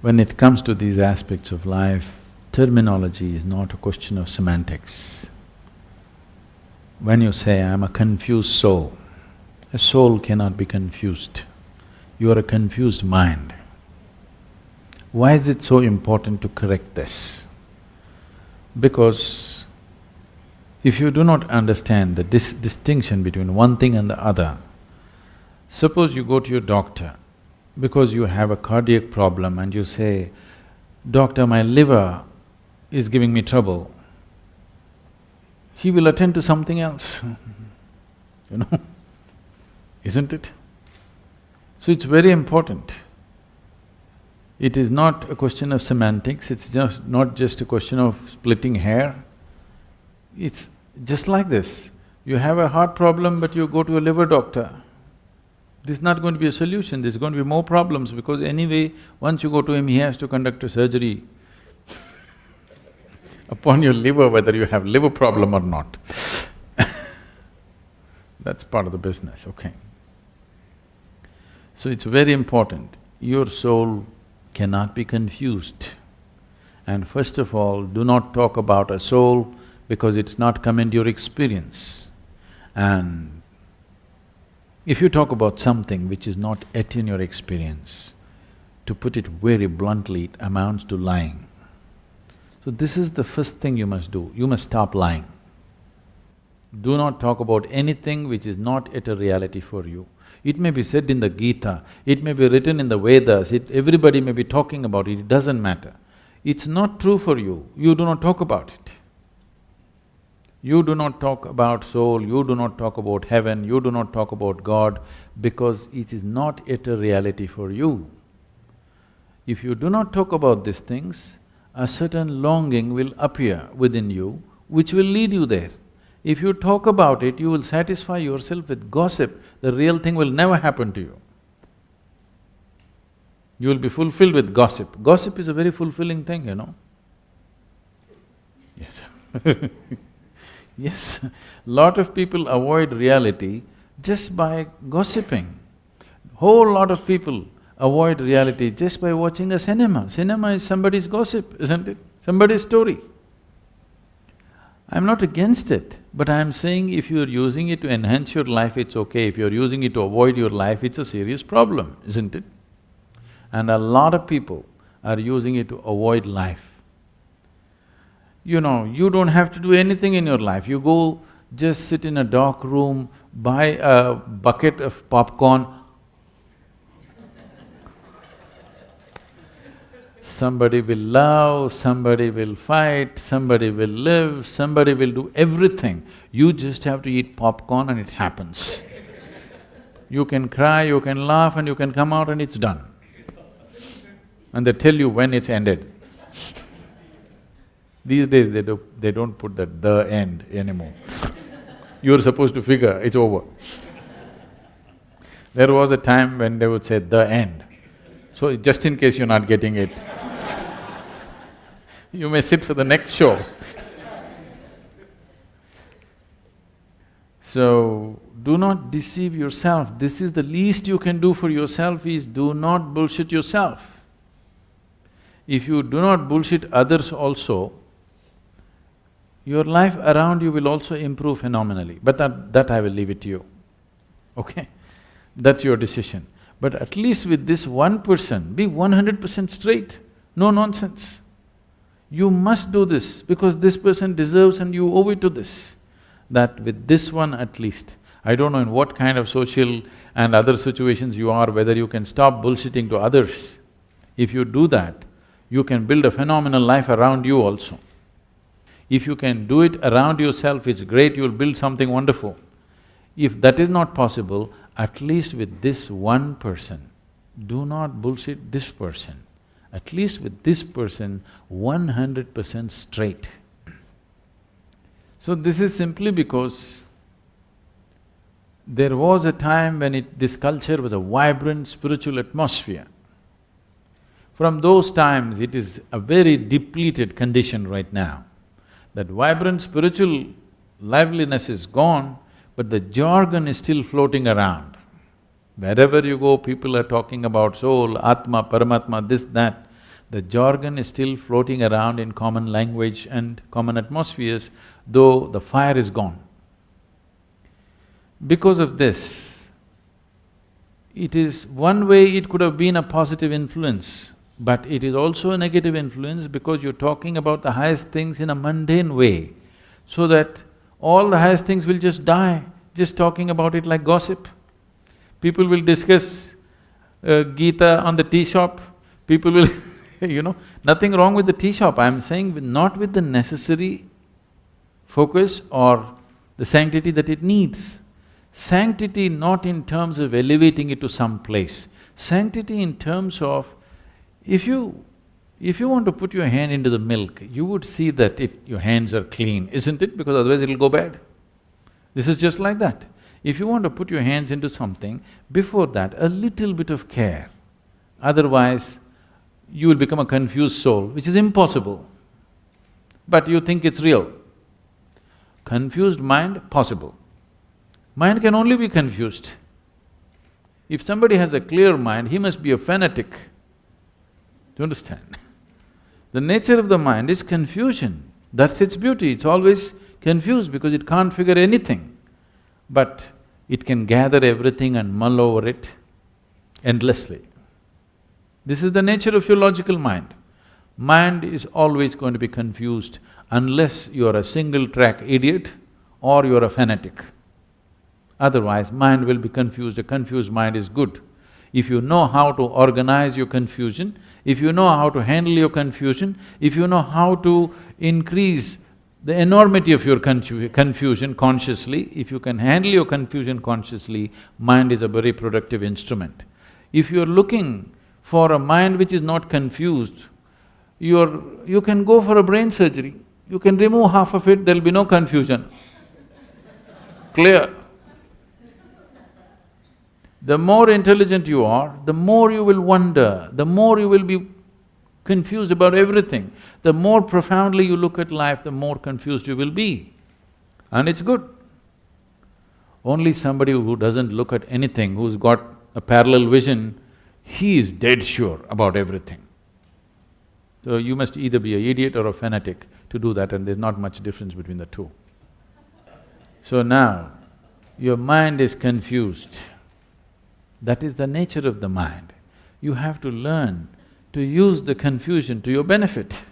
When it comes to these aspects of life, terminology is not a question of semantics. When you say, I'm a confused soul, a soul cannot be confused. You are a confused mind. Why is it so important to correct this? Because if you do not understand the distinction between one thing and the other, suppose you go to your doctor because you have a cardiac problem and you say, "Doctor, my liver is giving me trouble." He will attend to something else, you know, isn't it? So it's very important. It is not a question of semantics, it's just not just a question of splitting hair. It's just like this. You have a heart problem but you go to a liver doctor. This is not going to be a solution, there's going to be more problems because anyway, once you go to him, he has to conduct a surgery upon your liver, whether you have liver problem or not. That's part of the business, okay. So it's very important, your soul cannot be confused. And first of all, do not talk about a soul because it's not come into your experience. And if you talk about something which is not yet in your experience, to put it very bluntly, it amounts to lying. So this is the first thing you must do, you must stop lying. Do not talk about anything which is not yet a reality for you. It may be said in the Gita, it may be written in the Vedas, everybody may be talking about it, it doesn't matter. It's not true for you, you do not talk about it. You do not talk about soul, you do not talk about heaven, you do not talk about God because it is not yet a reality for you. If you do not talk about these things, a certain longing will appear within you which will lead you there. If you talk about it, you will satisfy yourself with gossip, the real thing will never happen to you. You will be fulfilled with gossip. Gossip is a very fulfilling thing, you know. Yes. Yes, lot of people avoid reality just by gossiping. Whole lot of people avoid reality just by watching a cinema. Cinema is somebody's gossip, isn't it? Somebody's story. I'm not against it, but I'm saying if you're using it to enhance your life, it's okay. If you're using it to avoid your life, it's a serious problem, isn't it? And a lot of people are using it to avoid life. You know, you don't have to do anything in your life, you go just sit in a dark room, buy a bucket of popcorn. Somebody will love, somebody will fight, somebody will live, somebody will do everything. You just have to eat popcorn and it happens. You can cry, you can laugh and you can come out and it's done. And they tell you when it's ended. These days they don't put that "the end" anymore. You're supposed to figure, it's over. There was a time when they would say "the end." So just in case you're not getting it, you may sit for the next show. So, do not deceive yourself. This is the least you can do for yourself is do not bullshit yourself. If you do not bullshit others also, your life around you will also improve phenomenally, but that I will leave it to you, okay? That's your decision. But at least with this one person, be 100% straight, no nonsense. You must do this because this person deserves and you owe it to this. That with this one at least, I don't know in what kind of social and other situations you are, whether you can stop bullshitting to others. If you do that, you can build a phenomenal life around you also. If you can do it around yourself, it's great, you'll build something wonderful. If that is not possible, at least with this one person, do not bullshit this person. At least with this person, 100% straight. So this is simply because there was a time when this culture was a vibrant spiritual atmosphere. From those times, it is a very depleted condition right now. That vibrant spiritual liveliness is gone, but the jargon is still floating around. Wherever you go, people are talking about soul, Atma, Paramatma, this, that. The jargon is still floating around in common language and common atmospheres, though the fire is gone. Because of this, it is one way it could have been a positive influence, but it is also a negative influence because you're talking about the highest things in a mundane way, so that all the highest things will just die, just talking about it like gossip. People will discuss Gita on the tea shop, people will nothing wrong with the tea shop, I'm saying not with the necessary focus or the sanctity that it needs. Sanctity not in terms of elevating it to some place, sanctity in terms of if you want to put your hand into the milk, you would see that your hands are clean, isn't it? Because otherwise it'll go bad. This is just like that. If you want to put your hands into something, before that, a little bit of care. Otherwise, you will become a confused soul, which is impossible. But you think it's real. Confused mind, possible. Mind can only be confused. If somebody has a clear mind, he must be a fanatic. Do you understand? The nature of the mind is confusion. That's its beauty, it's always confused because it can't figure anything. But it can gather everything and mull over it endlessly. This is the nature of your logical mind. Mind is always going to be confused unless you're a single-track idiot or you're a fanatic. Otherwise, mind will be confused. A confused mind is good. If you know how to organize your confusion, if you know how to handle your confusion, if you know how to increase the enormity of your confusion consciously, if you can handle your confusion consciously, mind is a very productive instrument. If you're looking for a mind which is not confused, you can go for a brain surgery. You can remove half of it, there'll be no confusion. Clear? The more intelligent you are, the more you will wonder, the more you will be confused about everything. The more profoundly you look at life, the more confused you will be. And it's good. Only somebody who doesn't look at anything, who's got a parallel vision, he is dead sure about everything. So you must either be an idiot or a fanatic to do that, and there's not much difference between the two. So now, your mind is confused. That is the nature of the mind. You have to learn to use the confusion to your benefit.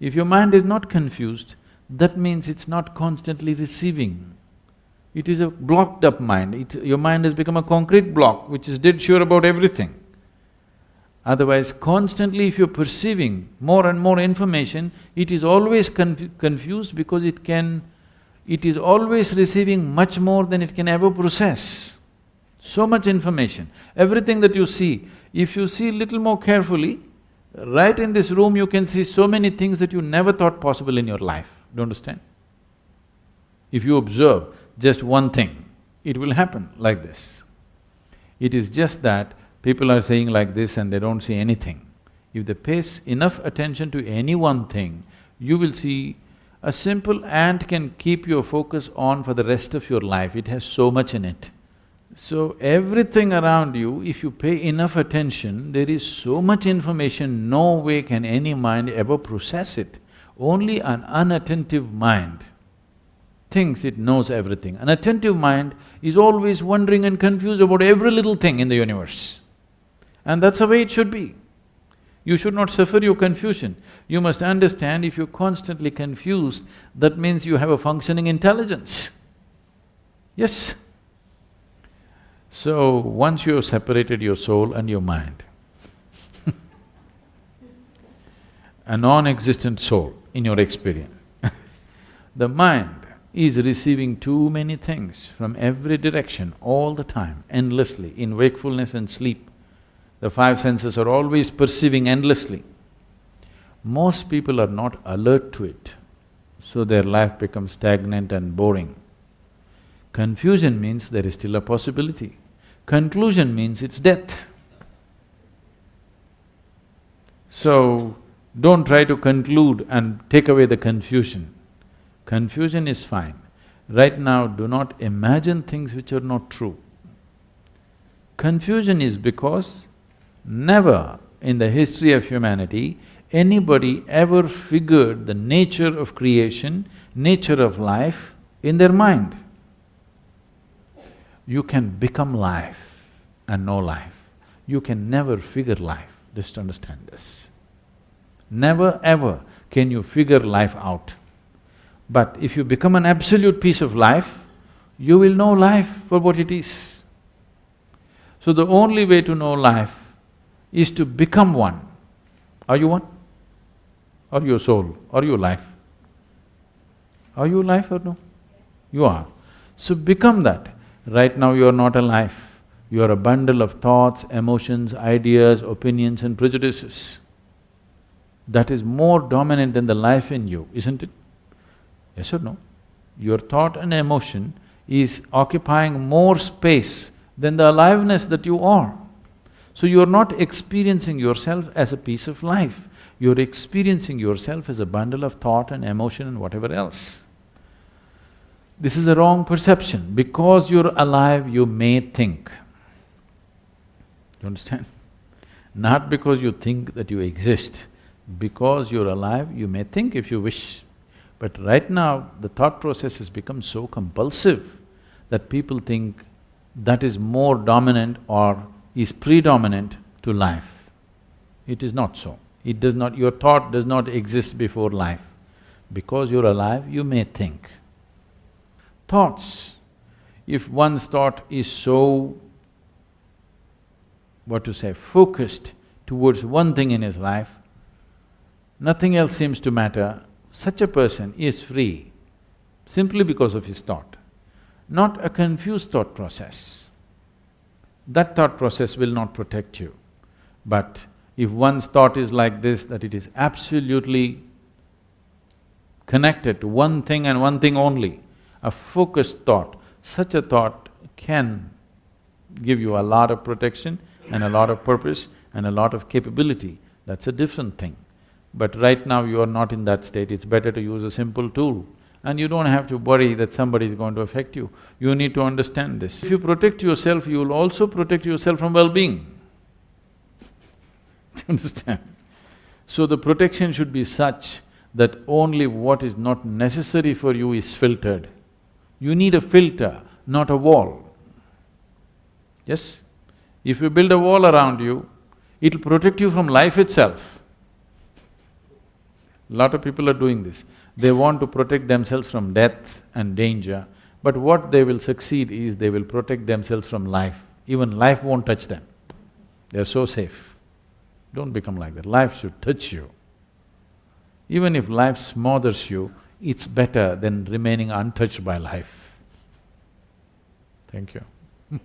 If your mind is not confused, that means it's not constantly receiving. It is a blocked up mind, your mind has become a concrete block which is dead sure about everything. Otherwise, constantly if you're perceiving more and more information, it is always confused because it is always receiving much more than it can ever process. So much information, everything that you see, if you see little more carefully, right in this room you can see so many things that you never thought possible in your life, do you understand? If you observe just one thing, it will happen like this. It is just that people are saying like this and they don't see anything. If they pay enough attention to any one thing, you will see a simple ant can keep your focus on for the rest of your life, it has so much in it. So everything around you, if you pay enough attention, there is so much information, no way can any mind ever process it. Only an unattentive mind thinks it knows everything. An attentive mind is always wondering and confused about every little thing in the universe. And that's the way it should be. You should not suffer your confusion. You must understand if you're constantly confused, that means you have a functioning intelligence. Yes. So, once you have separated your soul and your mind, a non-existent soul in your experience, the mind is receiving too many things from every direction all the time, endlessly, in wakefulness and sleep. The five senses are always perceiving endlessly. Most people are not alert to it, so their life becomes stagnant and boring. Confusion means there is still a possibility. Conclusion means it's death. So, don't try to conclude and take away the confusion. Confusion is fine. Right now, do not imagine things which are not true. Confusion is because never in the history of humanity anybody ever figured the nature of creation, nature of life in their mind. You can become life and know life. You can never figure life, just understand this. Never ever can you figure life out. But if you become an absolute piece of life, you will know life for what it is. So the only way to know life is to become one. Are you one? Are you a soul? Are you life? Are you life or no? You are. So become that. Right now you are not a life. You are a bundle of thoughts, emotions, ideas, opinions and prejudices. That is more dominant than the life in you, isn't it? Yes or no? Your thought and emotion is occupying more space than the aliveness that you are. So you are not experiencing yourself as a piece of life, you are experiencing yourself as a bundle of thought and emotion and whatever else. This is a wrong perception. Because you're alive, you may think. You understand? Not because you think that you exist. Because you're alive, you may think if you wish. But right now, the thought process has become so compulsive that people think that is more dominant or is predominant to life. It is not so. It does not… your thought does not exist before life. Because you're alive, you may think. Thoughts, if one's thought is so, focused towards one thing in his life, nothing else seems to matter, such a person is free simply because of his thought, not a confused thought process. That thought process will not protect you. But if one's thought is like this, that it is absolutely connected to one thing and one thing only, a focused thought, such a thought can give you a lot of protection and a lot of purpose and a lot of capability. That's a different thing. But right now you are not in that state, it's better to use a simple tool. And you don't have to worry that somebody is going to affect you. You need to understand this. If you protect yourself, you will also protect yourself from well-being. Do you understand? So the protection should be such that only what is not necessary for you is filtered. You need a filter, not a wall. Yes? If you build a wall around you, it'll protect you from life itself. Lot of people are doing this. They want to protect themselves from death and danger, but what they will succeed is they will protect themselves from life. Even life won't touch them. They're so safe. Don't become like that. Life should touch you. Even if life smothers you, it's better than remaining untouched by life. Thank you.